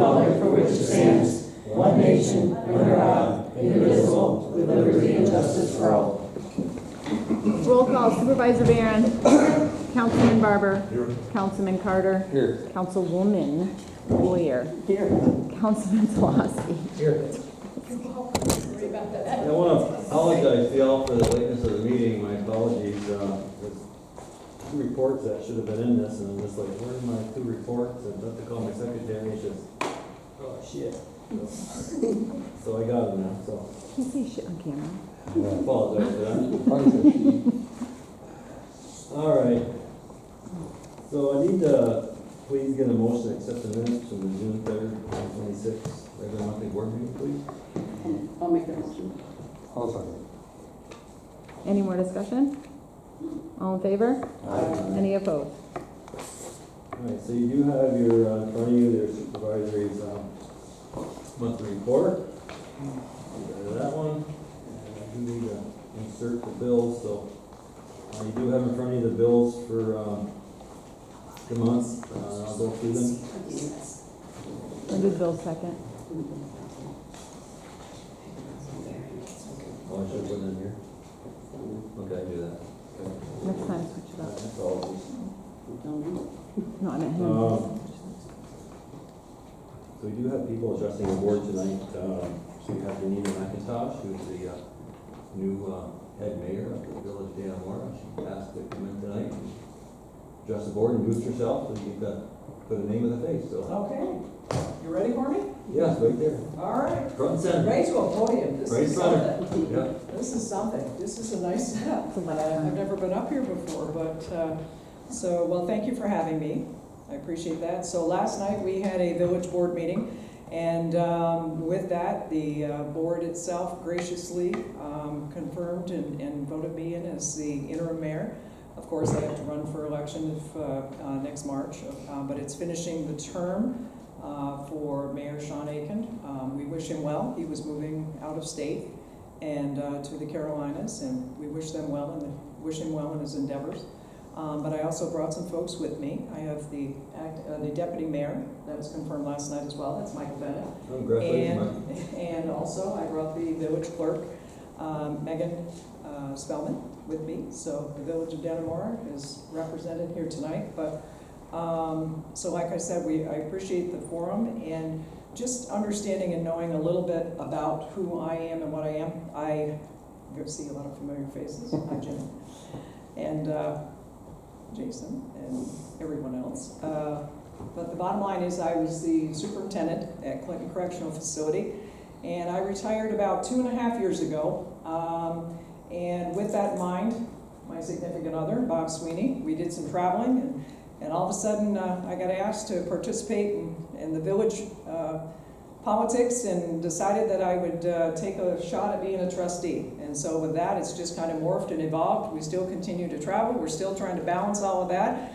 republic for which it stands, one nation, under God, indivisible, with liberty and justice for all. Roll call. Supervisor Barron. Councilman Barber. Here. Councilman Carter. Here. Councilwoman Boyer. Here. Councilman Zalowski. Here. I want to apologize to y'all for the lateness of the meeting. My apologies. There's two reports that should have been in this, and I'm just like, where are my two reports? And I have to call my secretary. It's just, oh shit. So I got them now. So Can't say shit on camera. I apologize for that. All right. So I need to please get a motion to accept the minutes from the June 3rd, 2026 regular monthly board meeting, please. I'll make that motion. I'll second. Any more discussion? All in favor? Aye. Any opposed? All right, so you do have your, in front of you, there's supervisory's monthly report. Get rid of that one. And I do need to insert the bills, so you do have in front of you the bills for the month. I'll go through them. I'll do Bill second. Oh, I should have put it in here. Okay, I do that. Okay. Next time, switch it up. That's all. No, I meant him. So we do have people addressing the board tonight. So we have Danita McIntosh, who's the new head mayor of the village of Dannemora. She asked to come in tonight and address the board and introduce herself, and you can put a name with a face. So Okay, you ready for me? yes, right there, All right. front and center. Right to a podium, this Right is in front of something. her. Yeah. This is something, this is a nice setup. It's a lot of fun. I've never been up here before, but, well, thank you for having me. I appreciate that. So last night we had a village board meeting, and with that, the board itself graciously confirmed and voted me in as the interim mayor. Of course, I have to run for election next March, but it's finishing the term for Mayor Sean Aiken. We wish him well. He was moving out of state and to the Carolinas, and we wish them well and wish him well in his endeavors. But I also brought some folks with me. I have the deputy mayor that was confirmed last night as well. That's Michael Bennett. Congratulations, Mike. And also I brought the village clerk, Megan Spellman, with me. So the village of Dannemora is represented here tonight. But so like I said, I appreciate the forum and just understanding and knowing a little bit about who I am and what I am. I see a lot of familiar faces. Hi, Jim. And Jason and everyone else. But the bottom line is I was the superintendent at Clinton Correctional Facility, and I retired about 2.5 years ago. And with that in mind, my significant other, Bob Sweeney, we did some traveling, and all of a sudden I got asked to participate in the village politics, and decided that I would take a shot at being a trustee. And so with that, it's just kind of morphed and evolved. We still continue to travel. We're still trying to balance all of that.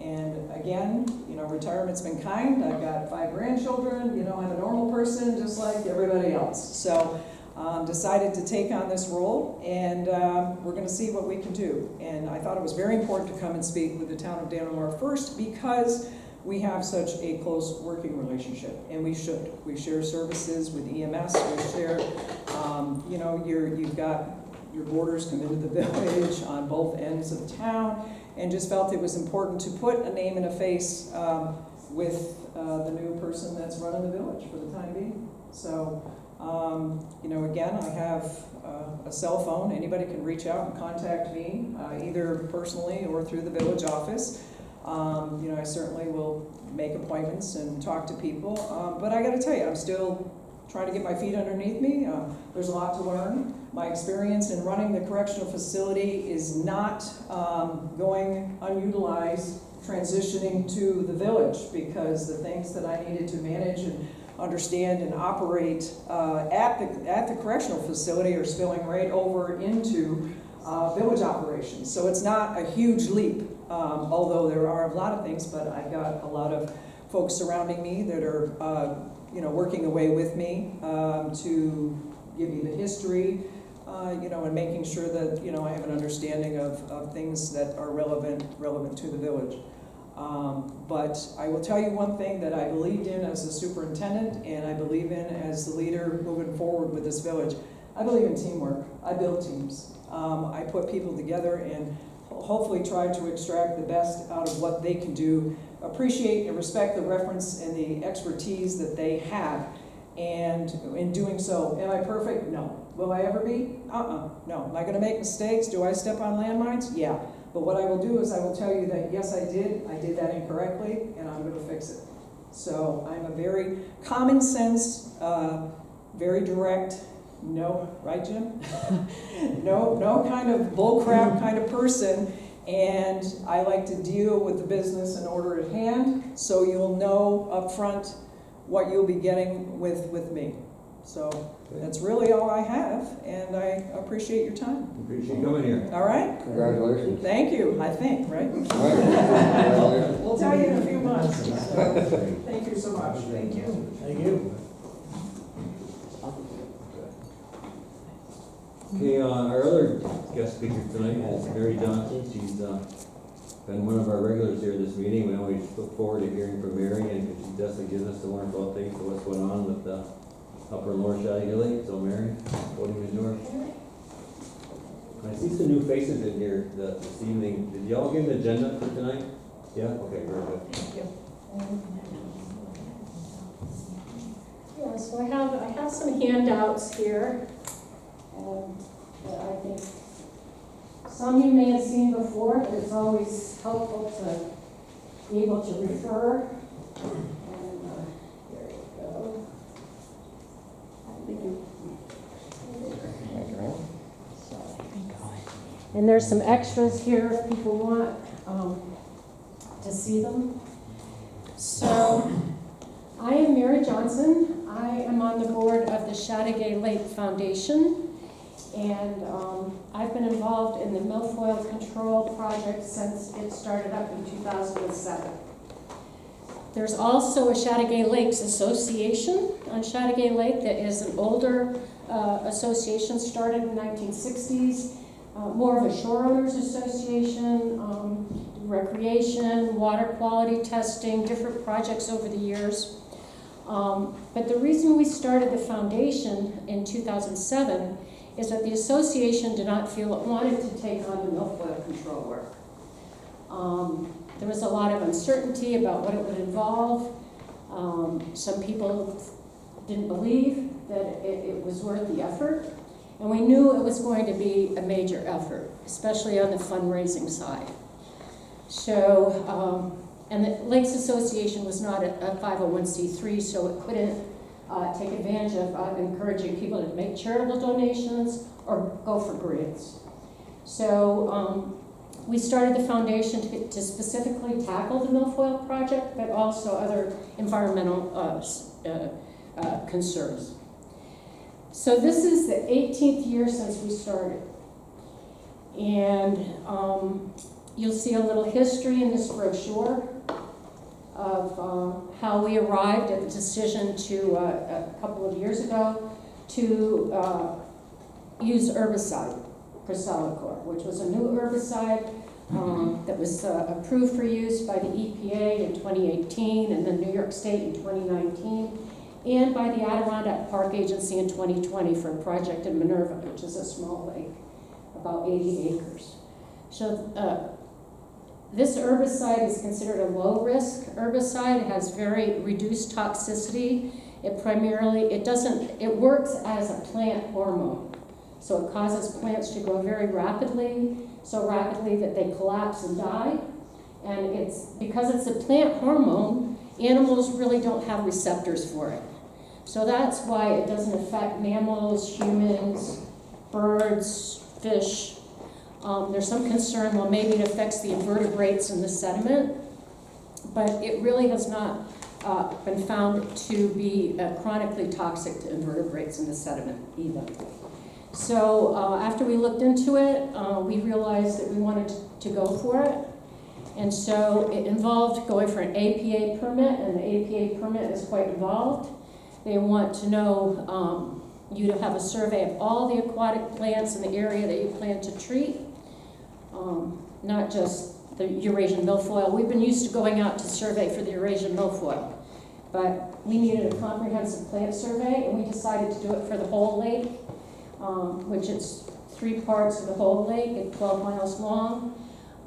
And again, retirement's been kind. I've got 5 grandchildren. I'm a normal person just like everybody else. So decided to take on this role, and we're going to see what we can do. And I thought it was very important to come and speak with the town of Dannemora first, because we have such a close working relationship, and we should. We share services with EMS. We share, you've got your boarders come into the village on both ends of town, and just felt it was important to put a name and a face with the new person that's running the village for the time being. So, again, I have a cell phone. Anybody can reach out and contact me, either personally or through the village office. I certainly will make appointments and talk to people, but I got to tell you, I'm still trying to get my feet underneath me. There's a lot to learn. My experience in running the correctional facility is not going unutilized, transitioning to the village, because the things that I needed to manage and understand and operate at the correctional facility are spilling right over into village operations. So it's not a huge leap. Although there are a lot of things, but I've got a lot of folks surrounding me that are, working away with me to give you the history, and making sure that, I have an understanding of things that are relevant to the village. But I will tell you one thing that I believed in as a superintendent, and I believe in as the leader moving forward with this village. I believe in teamwork. I build teams. I put people together and hopefully try to extract the best out of what they can do, appreciate and respect the reference and the expertise that they have. And in doing so, am I perfect? No. Will I ever be? No. Am I gonna make mistakes? Do I step on landmines? Yeah. But what I will do is I will tell you that, yes, I did that incorrectly, and I'm gonna fix it. So I'm a very common sense, very direct, no, right, Jim? No kind of bullcrap kind of person, and I like to deal with the business in order at hand, so you'll know up front what you'll be getting with me. So that's really all I have, and I appreciate your time. Appreciate you coming here. All right? Congratulations. Thank you, I think, right? Congratulations. We'll tell you in a few months. So, thank you so much. Thank you. Thank you. Okay, our other guest speaker tonight is Mary Johnson. She's been one of our regulars here this meeting. We always look forward to hearing from Mary, and she definitely gives us some more about things of what's going on with Upper and Lower Chattagay Lake. So Mary, podium is yours. I see some new faces in here this evening. Did y'all get an agenda for tonight? Yeah? Okay, very good. Yeah, so I have some handouts here that I think some you may have seen before, but it's always helpful to be able to refer. And there you go. And there's some extras here if people want to see them. So I am Mary Johnson. I am on the board of the Chattagay Lake Foundation, and I've been involved in the milfoil control project since it started up in 2007. There's also a Chattagay Lakes Association on Chattagay Lake that is an older association started in the 1960s, more of a shore owners association, recreation, water quality testing, different projects over the years. But the reason we started the foundation in 2007 is that the association did not feel it wanted to take on the milfoil control work. There was a lot of uncertainty about what it would involve. Some people didn't believe that it was worth the effort, and we knew it was going to be a major effort, especially on the fundraising side. So, and the Lakes Association was not a 501c3, so it couldn't take advantage of encouraging people to make charitable donations or go for grants. So we started the foundation to specifically tackle the milfoil project, but also other environmental concerns. So this is the 18th year since we started. And you'll see a little history in this brochure of how we arrived at the decision to, a couple of years ago, to use herbicide, Procelicor, which was a new herbicide that was approved for use by the EPA in 2018 and then New York State in 2019 and by the Adirondack Park Agency in 2020 for a project in Minerva, which is a small lake, about 80 acres. So this herbicide is considered a low-risk herbicide. It has very reduced toxicity. It works as a plant hormone. So it causes plants to grow very rapidly, so rapidly that they collapse and die. And because it's a plant hormone, animals really don't have receptors for it. So that's why it doesn't affect mammals, humans, birds, fish. There's some concern, well, maybe it affects the invertebrates in the sediment, but it really has not been found to be chronically toxic to invertebrates in the sediment either. So after we looked into it, we realized that we wanted to go for it. And so it involved going for an APA permit, and the APA permit is quite involved. They want to know you to have a survey of all the aquatic plants in the area that you plan to treat, not just the Eurasian milfoil. We've been used to going out to survey for the Eurasian milfoil, but we needed a comprehensive plant survey, and we decided to do it for the whole lake, which is 3 parts of the whole lake at 12 miles long,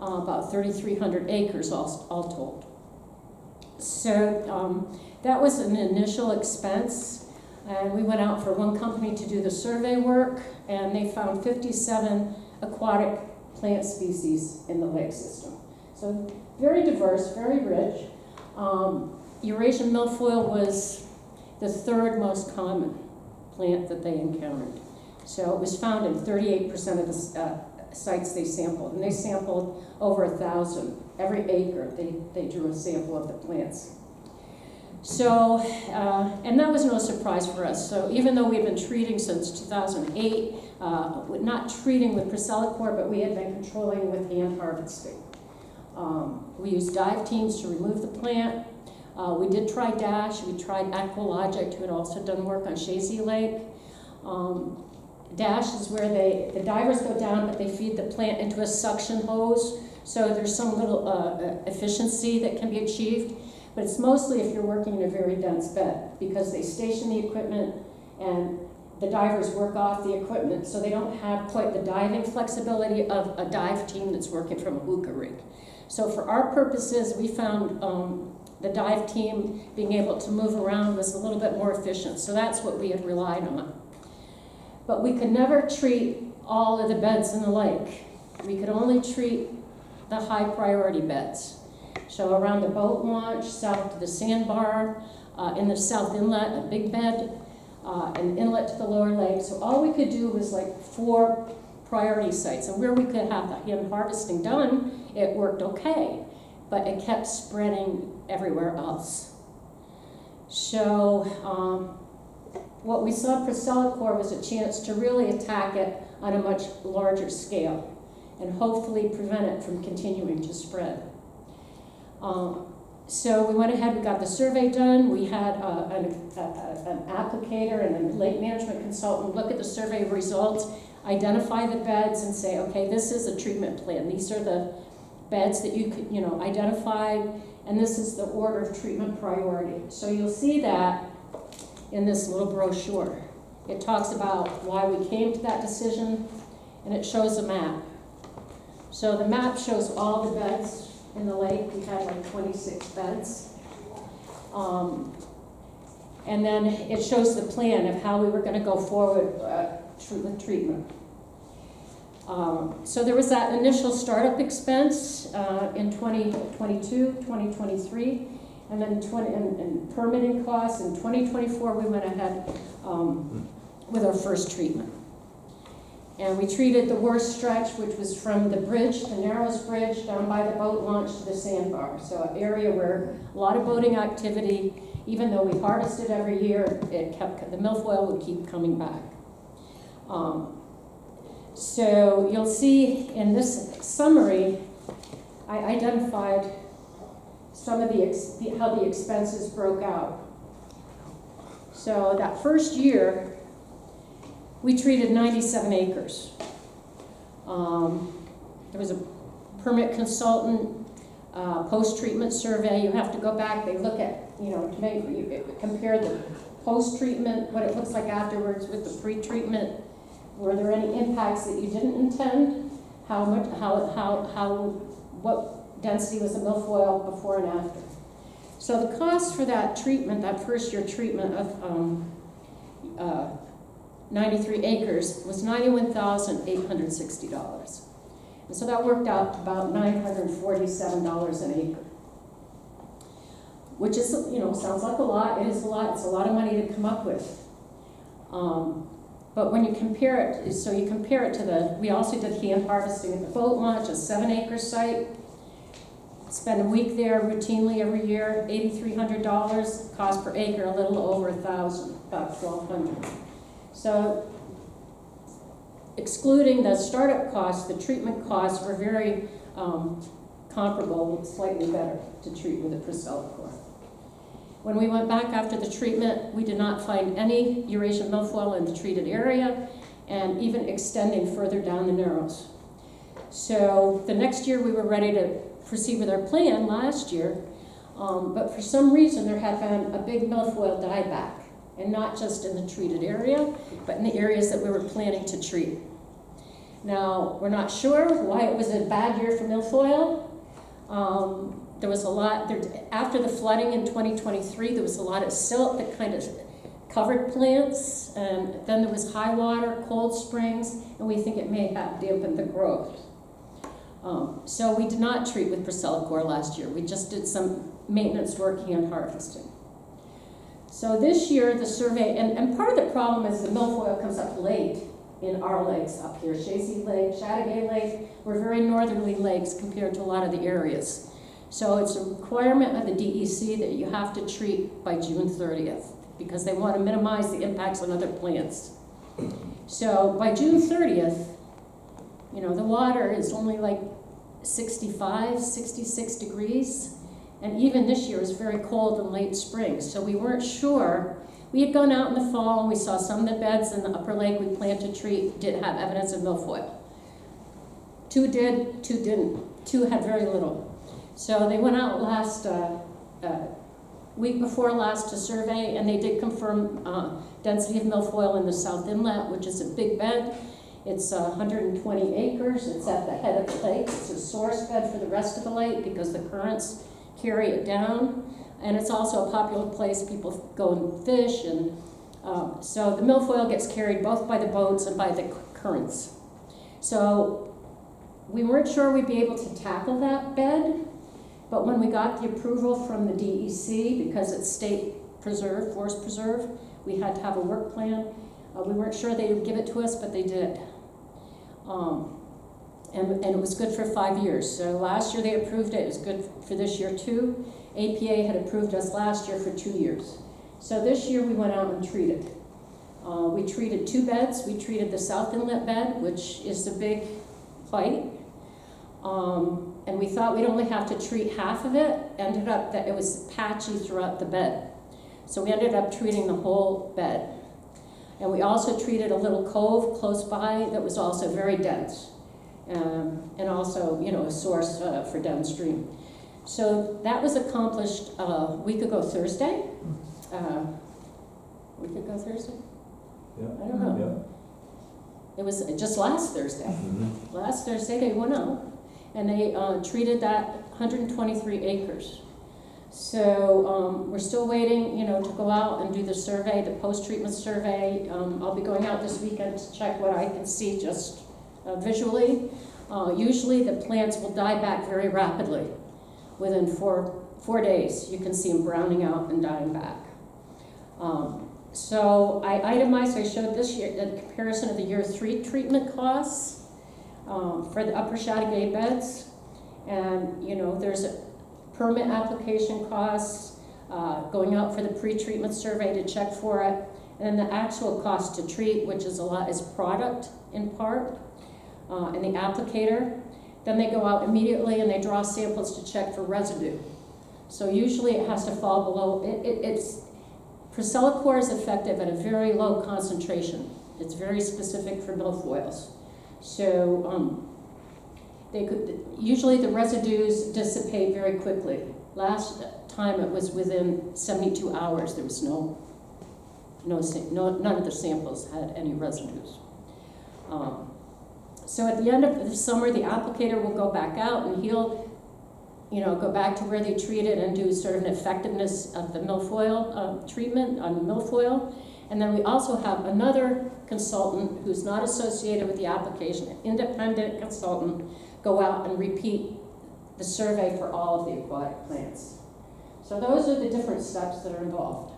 about 3,300 acres all told. So that was an initial expense, and we went out for one company to do the survey work, and they found 57 aquatic plant species in the lake system. So very diverse, very rich. Eurasian milfoil was the 3rd most common plant that they encountered. So it was found in 38% of the sites they sampled, and they sampled over 1,000. Every acre, they drew a sample of the plants. So, and that was no surprise for us. So even though we've been treating since 2008, not treating with Procelicor, but we had been controlling with hand harvesting. We used dive teams to remove the plant. We did try DASH, we tried Aqualogic, who had also done work on Chazy Lake. DASH is where the divers go down, but they feed the plant into a suction hose, so there's some little efficiency that can be achieved, but it's mostly if you're working in a very dense bed, because they station the equipment and the divers work off the equipment, so they don't have quite the diving flexibility of a dive team that's working from a hookah rig. So for our purposes, we found the dive team being able to move around was a little bit more efficient, so that's what we had relied on. But we could never treat all of the beds in the lake. We could only treat the high priority beds. So around the boat launch, south to the sandbar, in the south inlet, a big bed, an inlet to the lower lake. So all we could do was like 4 priority sites. And where we could have the hand harvesting done, it worked okay, but it kept spreading everywhere else. So what we saw Procelicor was a chance to really attack it on a much larger scale and hopefully prevent it from continuing to spread. So we went ahead, we got the survey done, we had an applicator and a lake management consultant look at the survey results, identify the beds and say, okay, this is a treatment plan. These are the beds that you could, identify, and this is the order of treatment priority. So you'll see that in this little brochure. It talks about why we came to that decision, and it shows a map. So the map shows all the beds in the lake. We had like 26 beds. And then it shows the plan of how we were going to go forward with treatment. So there was that initial startup expense in 2022, 2023, and then and permitting costs. In 2024, we went ahead with our first treatment. And we treated the worst stretch, which was from the bridge, the Narrows Bridge, down by the boat launch to the sandbar. So an area where a lot of boating activity, even though we harvested every year, the milfoil would keep coming back. So you'll see in this summary, I identified some of how the expenses broke out. So that first year, we treated 97 acres. There was a permit consultant, post-treatment survey. You have to go back, they look at, compare the post-treatment, what it looks like afterwards with the pre-treatment. Were there any impacts that you didn't intend? What density was the milfoil before and after? So the cost for that treatment, that first year treatment of 93 acres was $91,860. And so that worked out to about $947 an acre, which is, sounds like a lot. It is a lot. It's a lot of money to come up with. But when you compare it, so you compare it to we also did hand harvesting at the boat launch, a 7-acre site. Spend a week there routinely every year, $8,300. Cost per acre, a little over $1,000, about $1,200. So excluding the startup costs, the treatment costs were very comparable, slightly better to treat with a Procelicor. When we went back after the treatment, we did not find any Eurasian milfoil in the treated area, and even extending further down the Narrows. So the next year we were ready to proceed with our plan last year, but for some reason there had been a big milfoil dieback, and not just in the treated area, but in the areas that we were planning to treat. Now, we're not sure why it was a bad year for milfoil. There was a lot, after the flooding in 2023, there was a lot of silt that kind of covered plants, and then there was high water, cold springs, and we think it may have dampened the growth. So we did not treat with Procelicor last year. We just did some maintenance working and harvesting. So this year, the survey, and part of the problem is the milfoil comes up late in our lakes up here. Chazy Lake, Chateauguay Lake, we're very northerly lakes compared to a lot of the areas. So it's a requirement of the DEC that you have to treat by June 30th because they want to minimize the impacts on other plants. So by June 30th, you know, the water is only like 65, 66 degrees. And even this year is very cold in late spring. So we weren't sure. We had gone out in the fall and we saw some of the beds in the upper lake we planned to treat did have evidence of milfoil. 2 did, 2 didn't. 2 had very little. So they went out last week before last to survey, and they did confirm density of milfoil in the South Inlet, which is a big bed. It's 120 acres. It's at the head of the lake. It's a source bed for the rest of the lake because the currents carry it down. And it's also a popular place people go and fish. And so the milfoil gets carried both by the boats and by the currents. So we weren't sure we'd be able to tackle that bed. But when we got the approval from the DEC, because it's state preserve, forest preserve, we had to have a work plan. We weren't sure they would give it to us, but they did. And it was good for 5 years. So last year they approved it. It was good for this year too. APA had approved us last year for 2 years. So this year we went out and treated. We treated 2 beds. We treated the South Inlet bed, which is the big white. And we thought we'd only have to treat half of it. Ended up that it was patchy throughout the bed. So we ended up treating the whole bed. And we also treated a little cove close by that was also very dense. And also, you know, a source for downstream. So that was accomplished a week ago Thursday. Week ago Thursday? Yeah. I don't know. Yeah. It was just last Thursday. Mm-hmm. Last Thursday they went out and they treated that 123 acres. So we're still waiting, you know, to go out and do the survey, the post-treatment survey. I'll be going out this weekend to check what I can see just visually. Usually the plants will die back very rapidly. Within four days, you can see them browning out and dying back. So I itemized, I showed this year the comparison of the year 3 treatment costs for the upper Chateauguay beds. And, you know, there's a permit application costs, going out for the pre-treatment survey to check for it, and then the actual cost to treat, which is a lot, is product in part, and the applicator. Then they go out immediately and they draw samples to check for residue. So usually it has to fall below, Procelicor is effective at a very low concentration. It's very specific for milfoils. So usually the residues dissipate very quickly. Last time it was within 72 hours. There was none of the samples had any residues. So at the end of the summer, the applicator will go back out and he'll, you know, go back to where they treated and do sort of an effectiveness of the milfoil treatment on milfoil. And then we also have another consultant who's not associated with the application, an independent consultant, go out and repeat the survey for all of the aquatic plants. So those are the different steps that are involved.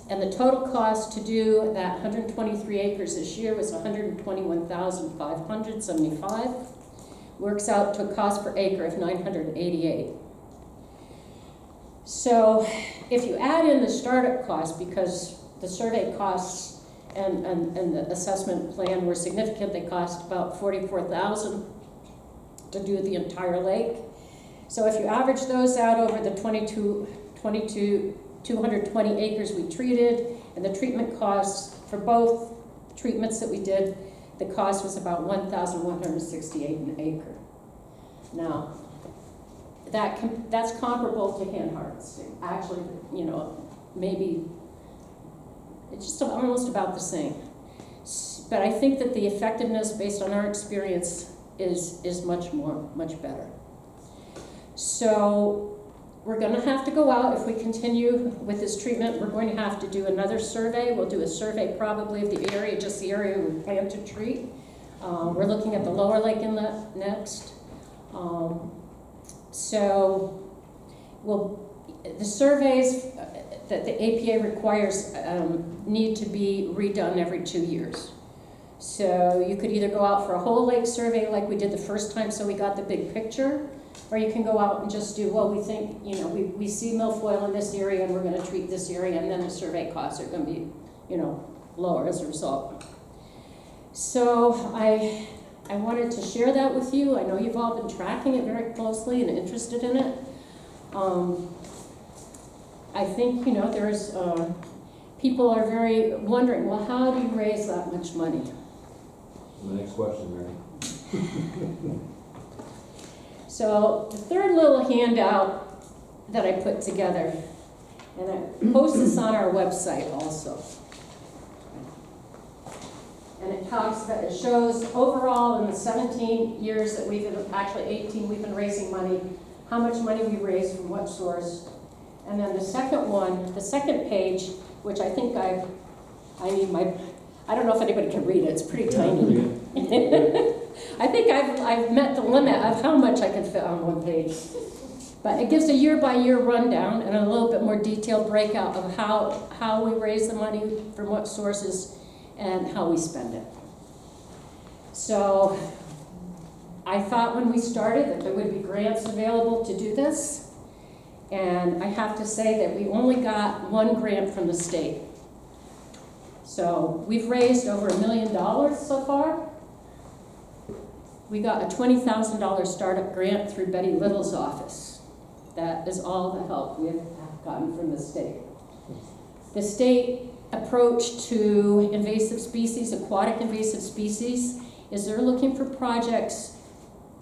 And the total cost to do that 123 acres this year was $121,575. Works out to a cost per acre of $988. So if you add in the startup cost, because the survey costs and the assessment plan were significant, they cost about $44,000 to do the entire lake. So if you average those out over the 220 acres we treated, and the treatment costs for both treatments that we did, the cost was about $1,168 an acre. Now, that's comparable to hand harvesting. Actually, you know, maybe it's just almost about the same. But I think that the effectiveness, based on our experience, is much better. So we're going to have to go out, if we continue with this treatment, we're going to have to do another survey. We'll do a survey probably of the area, just the area we plan to treat. We're looking at the Lower Lake Inlet next. So the surveys that the APA requires need to be redone every 2 years. So you could either go out for a whole lake survey like we did the first time, so we got the big picture, or you can go out and just do, well, we think, you know, we see milfoil in this area and we're going to treat this area, and then the survey costs are going to be, you know, lower as a result. So I wanted to share that with you. I know you've all been tracking it very closely and interested in it. I think, you know, there's, people are very wondering, well, how do you raise that much money? The next question, Mary. So the third little handout that I put together, and I post this on our website also. And it shows overall in the 17 years that actually 18, we've been raising money, how much money we raised from what source. And then the second page, which I think I don't know if anybody can read it, it's pretty tiny. I think I've met the limit of how much I can fit on one page. But it gives a year-by-year rundown and a little bit more detailed breakout of how we raise the money, from what sources, and how we spend it. So I thought when we started that there would be grants available to do this. And I have to say that we only got one grant from the state. So we've raised over $1 million so far. We got a $20,000 startup grant through Betty Little's office. That is all the help we have gotten from the state. The state approach to invasive species, aquatic invasive species, is they're looking for projects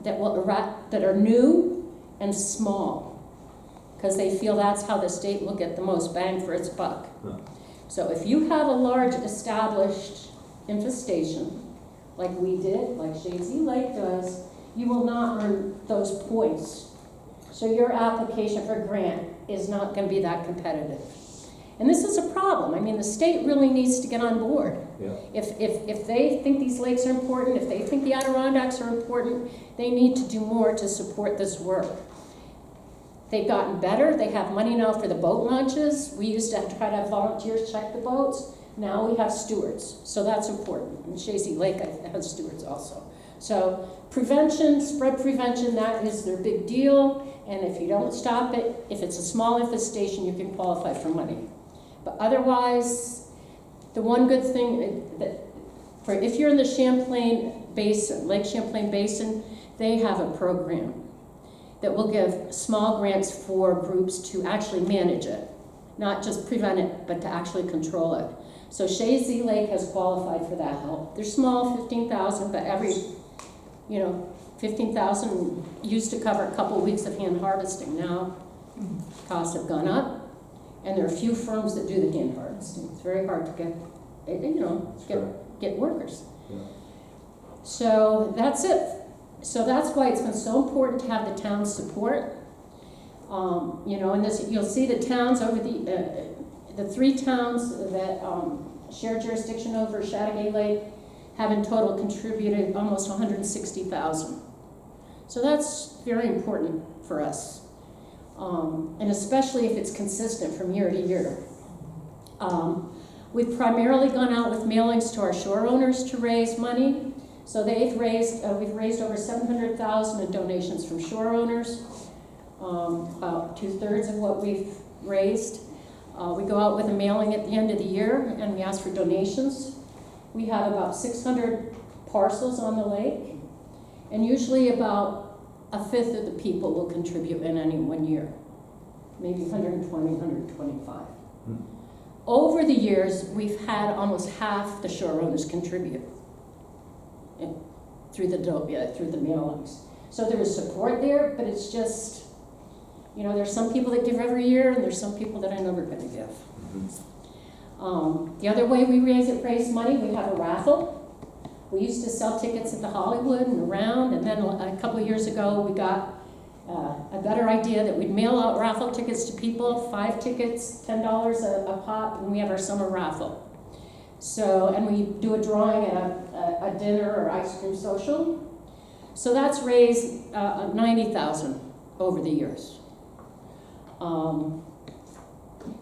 that are new and small, because they feel that's how the state will get the most bang for its buck. So if you have a large established infestation, like we did, like Shadesy Lake does, you will not earn those points. So your application for grant is not going to be that competitive. And this is a problem. I mean, the state really needs to get on board. Yeah. If they think these lakes are important, if they think the Adirondacks are important, they need to do more to support this work. They've gotten better. They have money now for the boat launches. We used to try to have volunteers check the boats. Now we have stewards, so that's important. And Shadesy Lake has stewards also. So prevention, spread prevention, that is their big deal. And if you don't stop it, if it's a small infestation, you can qualify for money. But otherwise, the one good thing if you're in the Champlain Basin, Lake Champlain Basin, they have a program that will give small grants for groups to actually manage it, not just prevent it, but to actually control it. So Shadesy Lake has qualified for that help. They're small, 15,000, but every, 15,000 used to cover a couple of weeks of hand harvesting. Now costs have gone up, and there are few firms that do the hand harvesting. It's very hard to get workers. Yeah. So that's it. So that's why it's been so important to have the town's support. And this, you'll see the towns over the 3 towns that share jurisdiction over Chateauguay Lake have in total contributed almost $160,000. So that's very important for us, and especially if it's consistent from year to year. We've primarily gone out with mailings to our shore owners to raise money. So we've raised over $700,000 in donations from shore owners, about 2/3 of what we've raised. We go out with a mailing at the end of the year and we ask for donations. We have about 600 parcels on the lake, and usually about 1/5 of the people will contribute in any one year, maybe 120, 125. Over the years, we've had almost half the shore owners contribute through the mailings. So there is support there, but it's just, you know, there's some people that give every year, and there's some people that are never gonna give. The other way we raise money, we have a raffle. We used to sell tickets at the Hollywood and around, and then a couple of years ago, we got a better idea that we'd mail out raffle tickets to people, 5 tickets, $10 a pop, and we have our summer raffle. So, and we do a drawing at a dinner or ice cream social. So that's raised $90,000 over the years.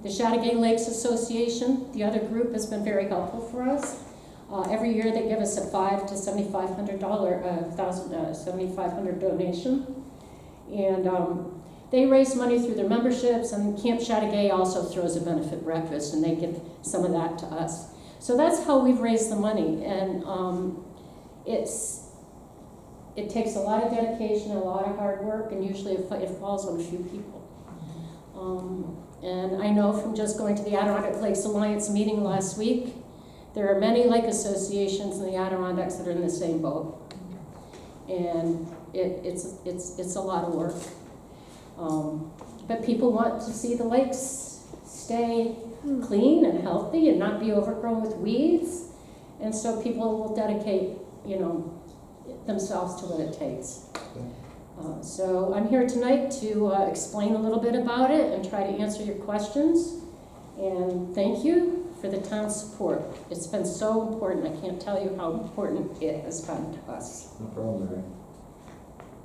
The Chateauguay Lakes Association, the other group, has been very helpful for us. Every year they give us a $500 to $7,500 donation, and they raise money through their memberships. And Camp Chateauguay also throws a benefit breakfast, and they give some of that to us. So that's how we've raised the money, and it takes a lot of dedication, a lot of hard work, and usually it falls on a few people. And I know from just going to the Adirondack Lakes Alliance meeting last week, there are many lake associations in the Adirondacks that are in the same boat. And it's a lot of work. But people want to see the lakes stay clean and healthy and not be overgrown with weeds. And so people will dedicate, you know, themselves to what it takes. So I'm here tonight to explain a little bit about it and try to answer your questions. And thank you for the town's support. It's been so important. I can't tell you how important it has been to us. No problem, Mary.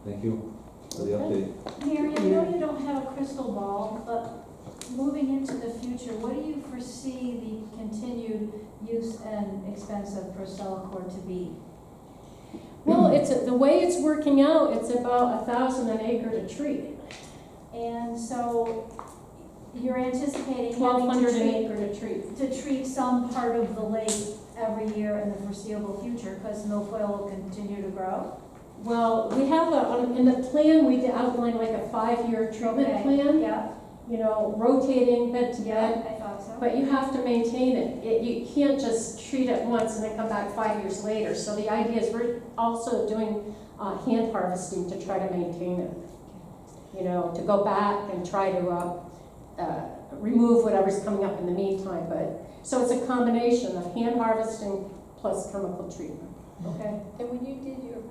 Thank you for the Okay. update. Mary, I know you don't have a crystal ball, but moving into the future, what do you foresee the continued use and expense of Procellacor to be? Well, the way it's working out, it's about $1,000 an acre to treat. And so you're anticipating having $1,200 an to acre to treat. treat some part of the lake every year in the foreseeable future because milfoil will continue to grow? Well, we have in the plan, we outlined like a 5-year treatment Okay, plan, Yeah, you know, rotating bed to yeah, bed. I thought so. But you have to maintain it. You can't just treat it once and then come back 5 years later. So the idea is we're also doing hand harvesting to try to maintain it. You know, to go back and try to remove whatever's coming up in the meantime. But so it's a combination of hand harvesting plus chemical treatment. Okay. And when you did your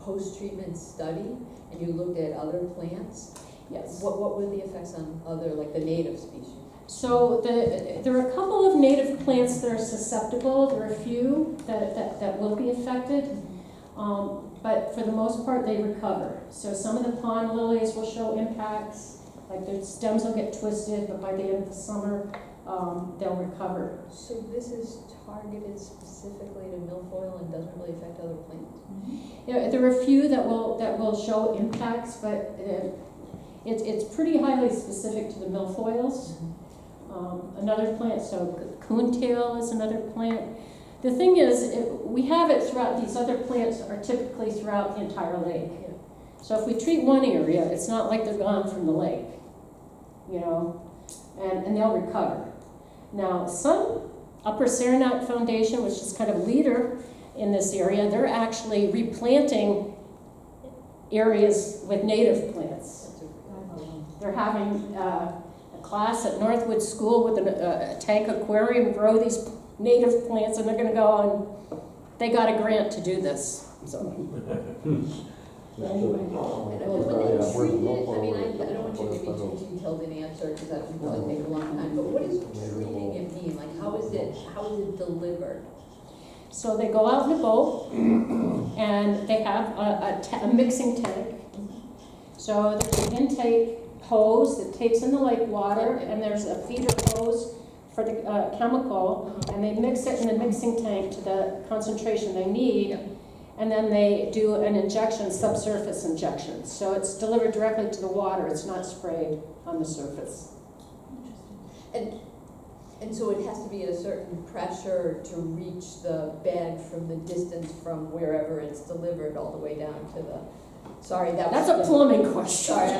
post-treatment study, and you looked at other plants, Yes. what were the effects on other, like the native species? So there are a couple of native plants that are susceptible. There are a few that will be affected. But for the most part, they recover. So some of the pond lilies will show impacts, like their stems will get twisted, but by the end of the summer, they'll recover. So this is targeted specifically to milfoil and doesn't really affect other plants? There are a few that will show impacts, but it's pretty highly specific to the milfoils. Another plant, so coontail is another plant. The thing is, we have it throughout, these other plants are typically throughout the entire lake. Yeah. So if we treat one area, it's not like they're gone from the lake, you know, and they'll recover. Now, some Upper Saranac Foundation, which is kind of a leader in this area, they're actually replanting areas with native plants. They're having a class at Northwood School with a tank aquarium grow these native plants, and they're going to go on. They got a grant to do this. So. Anyway. And when they treat it, I mean, I don't want you to give me too detailed an answer, because that would probably take a long time, but what does treating it mean? Like, how is it delivered? So they go out in a boat, and they have a mixing tank. So there's an intake hose that takes in the lake water, and there's a feeder hose for the chemical, and they mix it in the mixing tank to the concentration they need, and then they do an injection, subsurface injection. So it's delivered directly to the water, it's not sprayed on the surface. And so it has to be at a certain pressure to reach the bed from the distance from wherever it's delivered all the way down to the, sorry, That's a plumbing question. Sorry.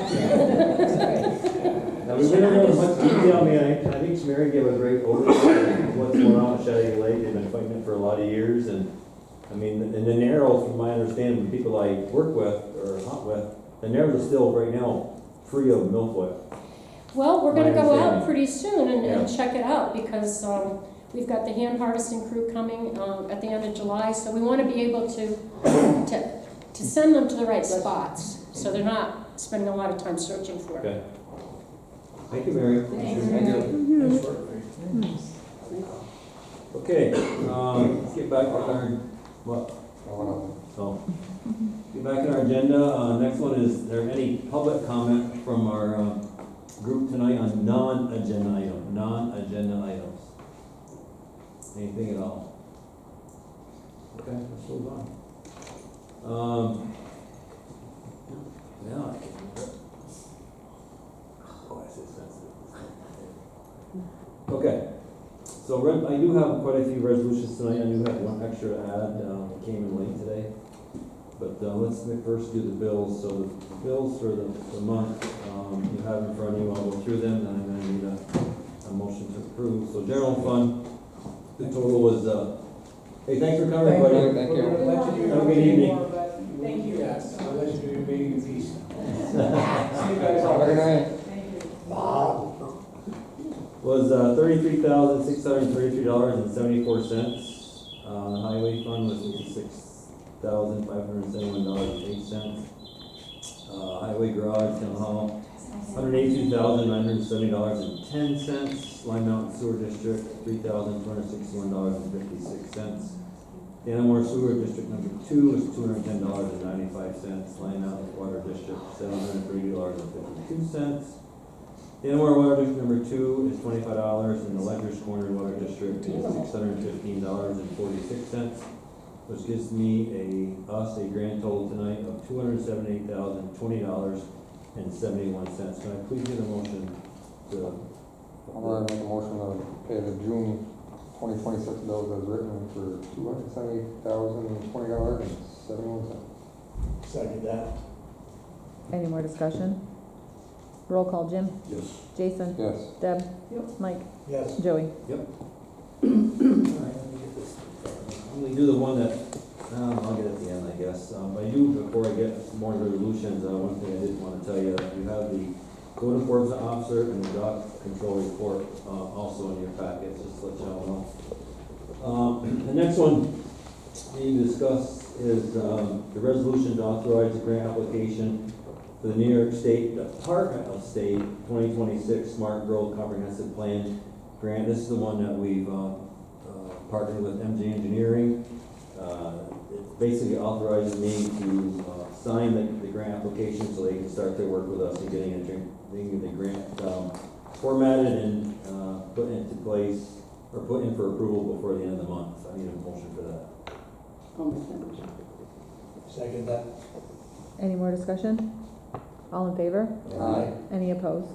Now, we went into much detail. I mean, I think Mary gave a great overview of what's going on at Chateauguay Lake. They've been fighting it for a lot of years, and I mean, and the narrows, from my understanding, the people I work with or hunt with, the narrows are still right now free of milfoil. Well, we're My gonna go out understanding. pretty soon and Yeah. check it out, because, we've got the hand harvesting crew coming, at the end of July, so we wanna be able to send them to the right spots, so they're not spending a lot of time searching for it. Okay. Thank you, Mary. Okay, let's get back on our, what? Oh. Get back on our agenda. Next one is there any public comment from our group tonight on non-agenda items? Anything at all? Okay, let's move on. Yeah. Oh, I said sensitive. Okay, so I do have quite a few resolutions tonight. I do have one extra to add, it came in late today. But let's first do the bills. So the bills for the month, you have in front of you. I'll go through them, then I'm gonna need a motion to approve. So general fund, the total was, hey, thanks for coming, everybody. Thank you. Have a good evening. Thank you. Yes, I'll let you do your meeting in peace. See you guys Have a good night. Thank you. Was $33,633.74. The highway fund was $56,571.08. Highway garage, town hall, $182,970.10. Line Mountain Sewer District, $3,261.56. Dannemore Sewer District number 2 is $210.95. Line Mountain Water District, $730.52. Dannemore Water District number 2 is $25, and the Ledger's Corner Water District is $615.46, which gives me a grand total tonight of $278,020.71. Can I please get a motion to? I'm gonna make a motion to pay the June 2026 bills as written for $278,020.71. Second that. Any more discussion? Roll call, Jim? Yes. Jason? Yes. Deb? Yep. Mike? Yes. Joey? Alright, let me get this. I'm gonna do the one that, I'll get at the end, I guess. But I do, before I get more resolutions, one thing I did want to tell you, you have the code enforcement officer and the dog control report, also in your packets, just to let y'all know. The next one we need to discuss is, the resolution to authorize the grant application for the New York State Department of State 2026 Smart Growth Comprehensive Plan grant. This is the one that we've partnered with MJ Engineering. It basically authorizes me to sign the grant application so they can start their work with us and getting the grant formatted and put into place, or put in for approval before the end of the month. I need a motion for that. Second that. Any more discussion? All in favor? Aye. Any opposed?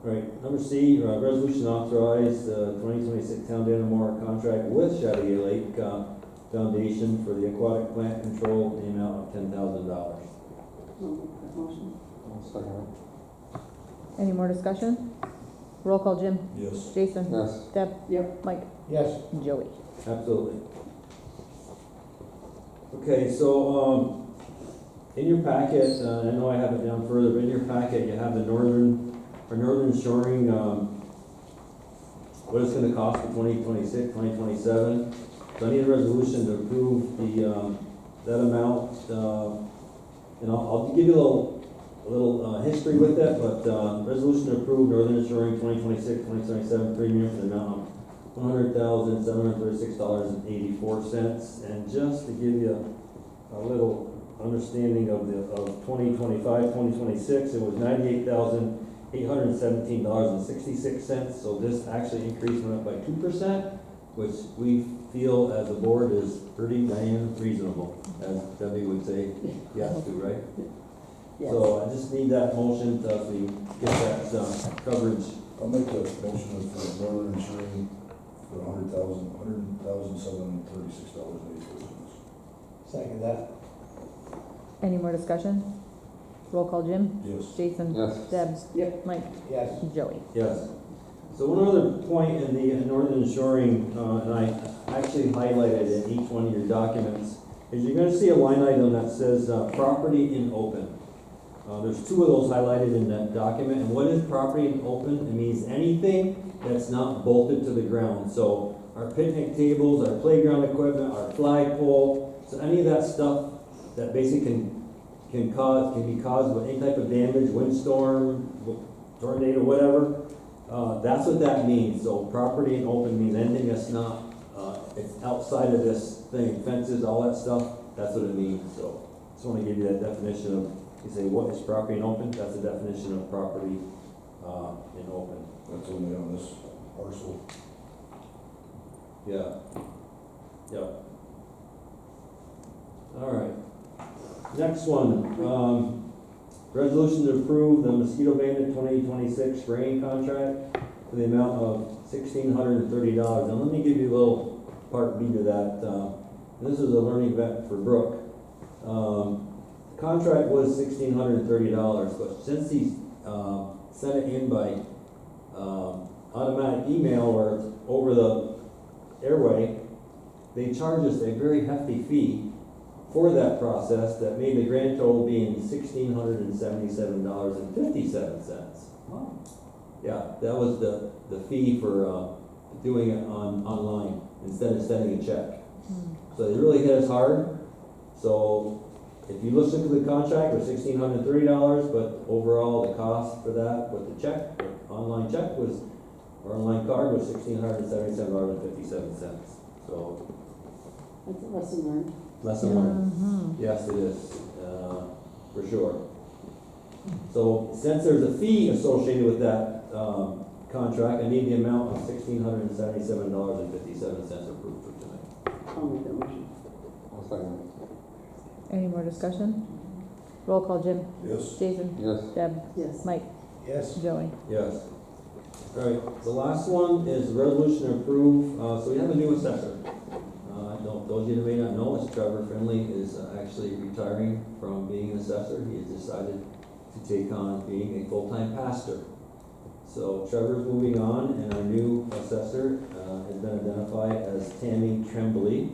Right, number C, resolution authorize 2026 Town Dannemore contract with Chateau Lake Foundation for the aquatic plant control in the amount of $10,000. I'll second it. Any more discussion? Roll call, Jim? Yes. Jason? Yes. Deb? Yep. Mike? Yes. Joey? Absolutely. Okay, so, in your packet, I know I have it down further, but in your packet, you have the northern shoring, what it's gonna cost for 2026, 2027. So I need a resolution to approve that amount, and I'll give you a little history with that, but, resolution to approve northern shoring 2026, 2027 premium for the amount of $100,736.84. And just to give you a little understanding of 2025, 2026, it was $98,817.66. So this actually increased went up by 2%, which we feel as a board is pretty damn reasonable, as Debbie would say, yes to, right? So I just need that motion to we get that coverage. I'll make the motion for northern insuring for $100,736.84. Second that. Any more discussion? Roll call, Jim? Yes. Jason? Yes. Deb? Yep. Mike? Yes. Joey? Yes. So one other point in the Northern Shoring, and I actually highlighted in each one of your documents, is you're gonna see a line item that says, property in open. There's two of those highlighted in that document, and what is property in open? It means anything that's not bolted to the ground. So our picnic tables, our playground equipment, our flagpole, so any of that stuff that basically can be caused with any type of damage, windstorm, tornado, whatever, that's what that means. So property in open means anything that's not, it's outside of this thing, fences, all that stuff, that's what it means. So just wanna give you that definition of, you say, what is property in open? That's the definition of property, in open. That's only on this parcel. Yeah. Yep. All right. Next one, resolution to approve the Mosquito Bandit 2026 spraying contract for the amount of $1,630. And let me give you a little part B to that. This is a learning event for Brooke. Contract was $1,630, but since he sent it in by automatic email or over the airway, they charged us a very hefty fee for that process that made the grand total being $1,677.57. Yeah, that was the fee for doing it online instead of sending a check. So they really hit us hard. So if you listen to the contract, it was $1,630, but overall the cost for that with the check, the online check was, or online card was $1,677.57. So That's a lesson learned. lesson learned. Mhm. Yes, it is, for sure. So since there's a fee associated with that, contract, I need the amount of $1,677.57 approved for tonight. I'll make that motion. I'll second Any more discussion? Roll call, Jim. Yes. Jason. it. Yes. Deb. Yes. Mike. Yes. Joey. Yes. All right, the last one is resolution to approve, so we have a new assessor. Those of you that may not know, is Trevor Finley is actually retiring from being an assessor. He has decided to take on being a full-time pastor. So Trevor's moving on, and our new assessor has been identified as Tammy Tremblay.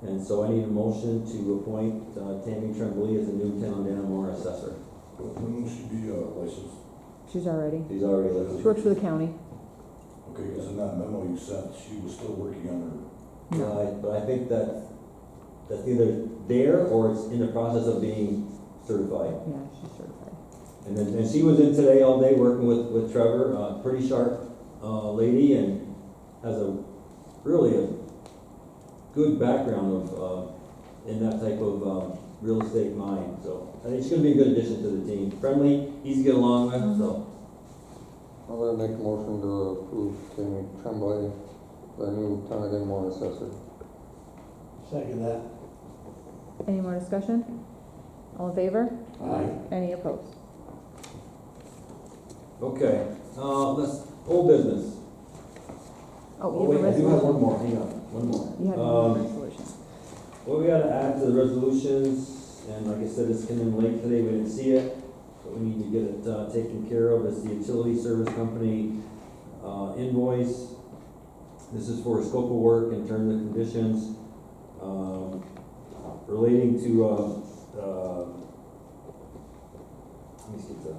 And so I need a motion to appoint Tammy Tremblay as the new town Dannemora assessor. When will she be licensed? She's already. He's already She listed. works for the county. Okay, because in that memo you sent, she was still working on her. But I think that's either there or it's in the process of being certified. Yeah, she's certified. And she was in today all day working with Trevor, pretty sharp lady, and has really a good background of in that type of real estate mind. So I think she's gonna be a good addition to the team. Friendly, easy to get along with, so. I'm gonna make a motion to approve Tammy Tremblay, the new town of Dannemora assessor. Second that. Any more discussion? All in favor? Aye. Any opposed? Okay, let's, old business. Oh, Oh, you wait, have a I do have resolution. one more, hang on, one more. You have a resolution. What we gotta add to the resolutions, and like I said, this came in late today, we didn't see it, but we need to get it, taken care of, is the utility service company, invoice. This is for scope of work and terms and conditions, relating to, let me see the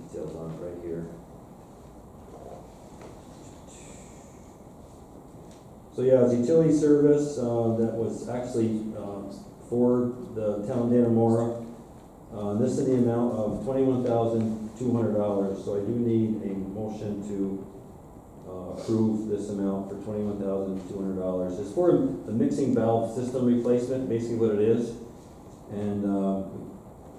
details on it right here. So yeah, it's utility service, that was actually, for the town of Dannemora. This in the amount of $21,200, so I do need a motion to, approve this amount for $21,200. It's for the mixing valve system replacement, basically what it is. And,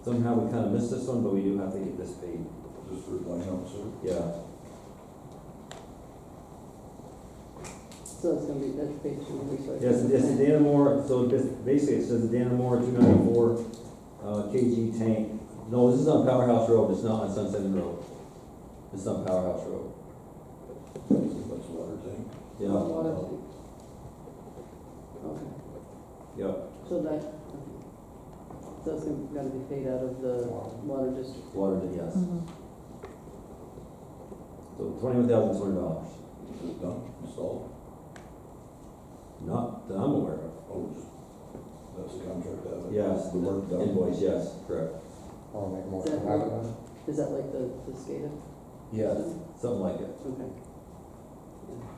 somehow we kinda missed this one, but we do have to get this paid, Just for line up, sir. yeah. So it's gonna be, that's page 2. Yes, it's the Dannemora, so basically it says the Dannemora 294 kg tank. No, this is on Powerhouse Road, it's not on Sunset Road. It's on Powerhouse Road. That's a water tank. Yeah, Water tank. Okay, yeah, so that, so it's gotta be paid out of the water district. water, yes. Mhm. So $21,200. Is it done, installed? Not that I'm aware of. Oh, just, that's the contract, that. Yes, The work done. invoice, yes, correct. I'll make a motion to have it done. Is that like the SCADA? Yes, something like it. Okay.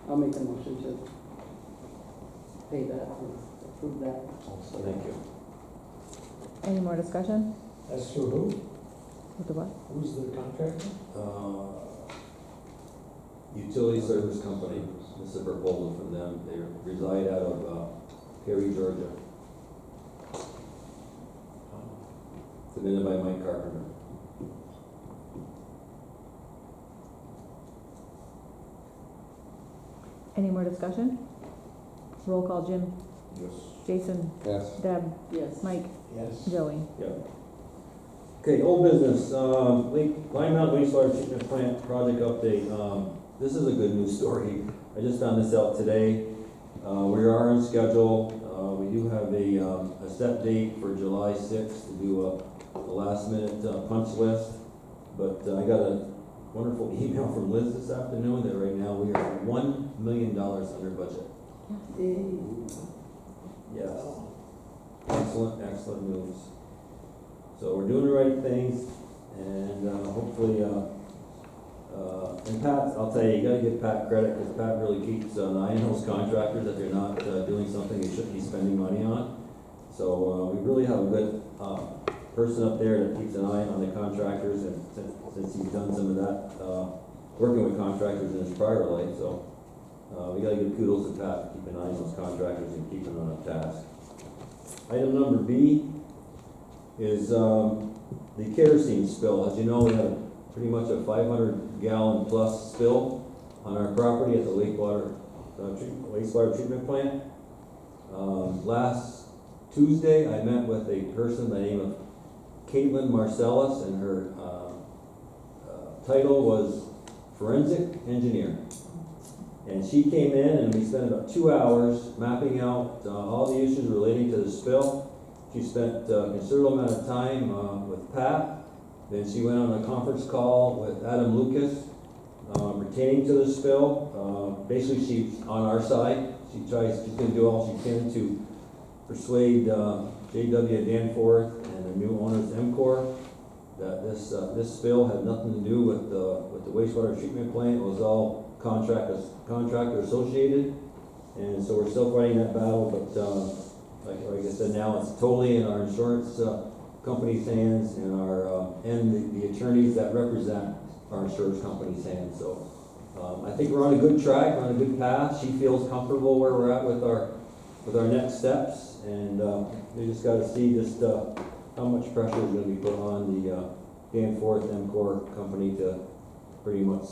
I'll make a motion to pay that, or approve that. Thank you. Any more discussion? As to who? With the what? Who's the contractor? Utility Service Company, this is a proposal from them, they reside out of, Perry, Georgia, submitted by Mike Carpenter. Any more discussion? Roll call, Jim, Yes. Jason, Yes. Deb, Yes. Mike, Yes. Joey. Yep. Okay, old business, Lime Mountain wastewater treatment plant project update. This is a good news story. I just found this out today. We are on schedule. We do have a set date for July 6th to do a last minute punch list. But I got a wonderful email from Liz this afternoon that right now we are $1 million under budget. Yes. Excellent, excellent news. So we're doing the right things, and hopefully, and Pat, I'll tell you, you gotta give Pat credit, because Pat really keeps an eye on those contractors, that they're not doing something they shouldn't be spending money on. So we really have a good person up there that keeps an eye on the contractors, and since he's done some of that, working with contractors in his prior life, so we gotta give kudos to Pat for keeping an eye on those contractors and keeping them on task. Item number B is the kerosene spill. As you know, we have pretty much a 500-gallon plus spill on our property at the wastewater treatment plant. Last Tuesday, I met with a person by the name of Caitlin Marcellus, and her title was forensic engineer. And she came in, and we spent about 2 hours mapping out all the issues relating to the spill. She spent a considerable amount of time with Pat. Then she went on a conference call with Adam Lucas pertaining to the spill. Basically, she's on our side. She's going to do all she can to persuade J.W. Danforth and the new owners, EMCOR, that this spill had nothing to do with the wastewater treatment plant. It was all contractor associated, and so we're still fighting that battle. But like I said, now it's totally in our insurance company's hands, and our and the attorneys that represent our insurance company's hands. So I think we're on a good track, we're on a good path. She feels comfortable where we're at with our next steps, and we just got to see just how much pressure is going to be put on the Danforth EMCOR company to pretty much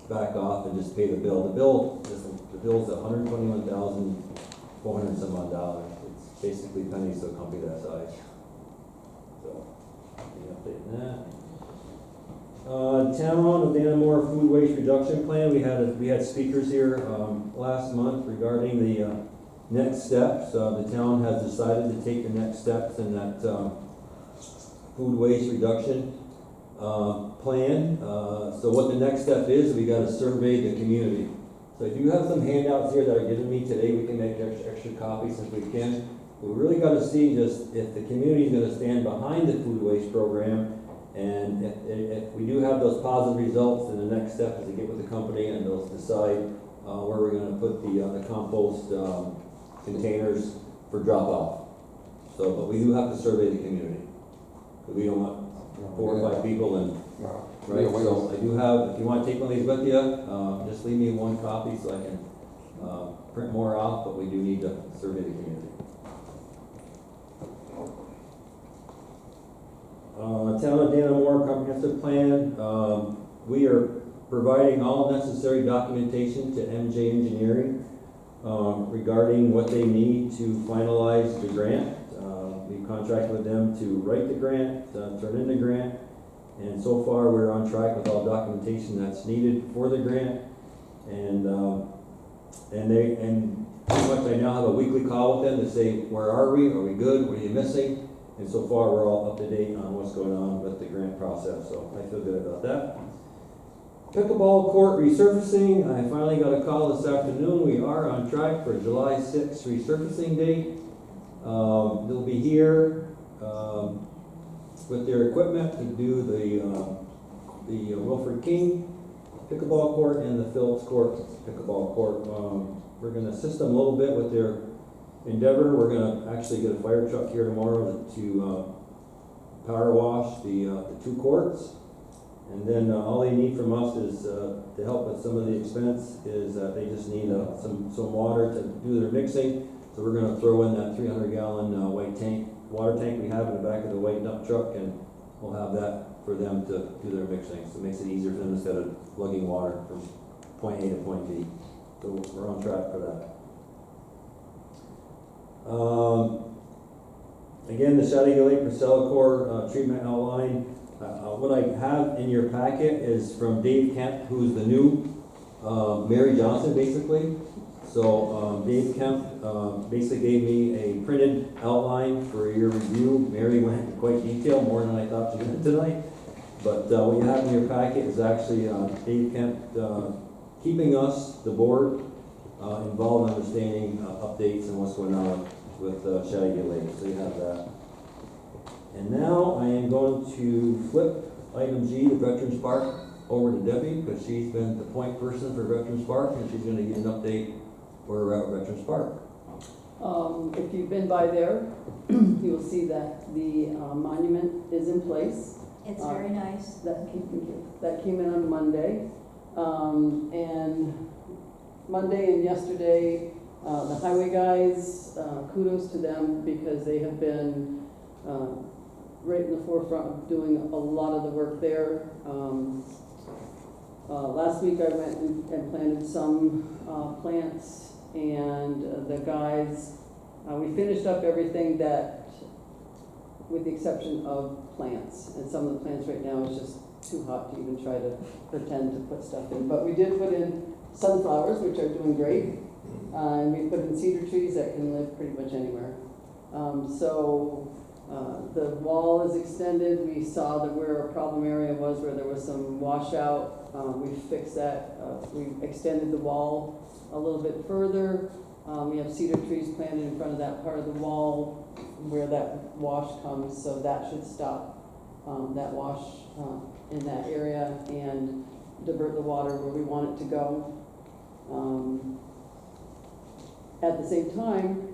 back off and just pay the bill. The bill's $121,400 some odd dollars. It's basically pennies to a company that size. So, any update on that? Town of Dannemora Food Waste Reduction Plan. We had speakers here last month regarding the next steps. The town has decided to take the next steps in that food waste reduction plan. So what the next step is, we got to survey the community. So I do have some handouts here that are given me today. We can make extra copies if we can. We really got to see just if the community is going to stand behind the food waste program, and if we do have those positive results, then the next step is to get with the company and they'll decide where we're going to put the compost containers for drop off. So, but we do have to survey the community. We don't want 4 or 5 people and right. So I do have. If you want to take one of these with you, just leave me one copy so I can print more off. But we do need to survey the community. Town of Dannemora Comprehensive Plan. We are providing all necessary documentation to MJ Engineering regarding what they need to finalize the grant. We contracted with them to write the grant, turn in the grant, and so far we're on track with all documentation that's needed for the grant. And pretty much I now have a weekly call with them to say, where are we? Are we good? What are you missing? And so far, we're all up to date on what's going on with the grant process, so I feel good about that. pickleball court resurfacing, I finally got a call this afternoon, we are on track for July sixth resurfacing date. They'll be here, with their equipment to do the Wilfred King pickleball court and the Phillips Court pickleball court. We're gonna assist them a little bit with their endeavor. We're gonna actually get a fire truck here tomorrow to power wash the two courts. And then all they need from us is, to help with some of the expense, is they just need some water to do their mixing. So we're gonna throw in that 300-gallon water tank we have in the back of the white dump truck, and we'll have that for them to do their mixing. So it makes it easier for them instead of lugging water from point A to point B. So we're on track for that. Again, the Chateau Lake Priscilla treatment outline. What I have in your packet is from Dave Kemp, who's the new Mary Johnson, basically. So Dave Kemp basically gave me a printed outline for your review. Mary went into quite detail, more than I thought she did tonight. But what you have in your packet is actually Dave Kemp keeping us, the board, involved in understanding updates and what's going on with Chateau Lake. So you have that. And now I am going to flip item G, the Veterans Park, over to Debbie, because she's been the point person for Veterans Park, and she's gonna give an update where we're at Veterans Park. If you've been by there, you will see that the monument is in place. It's very nice. That came in on Monday. And Monday and yesterday, the highway guys, kudos to them, because they have been right in the forefront of doing a lot of the work there. Last week I went and planted some plants, and the guys, we finished up everything that, with the exception of plants. And some of the plants right now is just too hot to even try to pretend to put stuff in. But we did put in sunflowers, which are doing great. And we put in cedar trees that can live pretty much anywhere. The wall is extended. We saw that where our problem area was, where there was some washout. We fixed that. We extended the wall a little bit further. We have cedar trees planted in front of that part of the wall where that wash comes, so that should stop that wash in that area and divert the water where we want it to go. At the same time,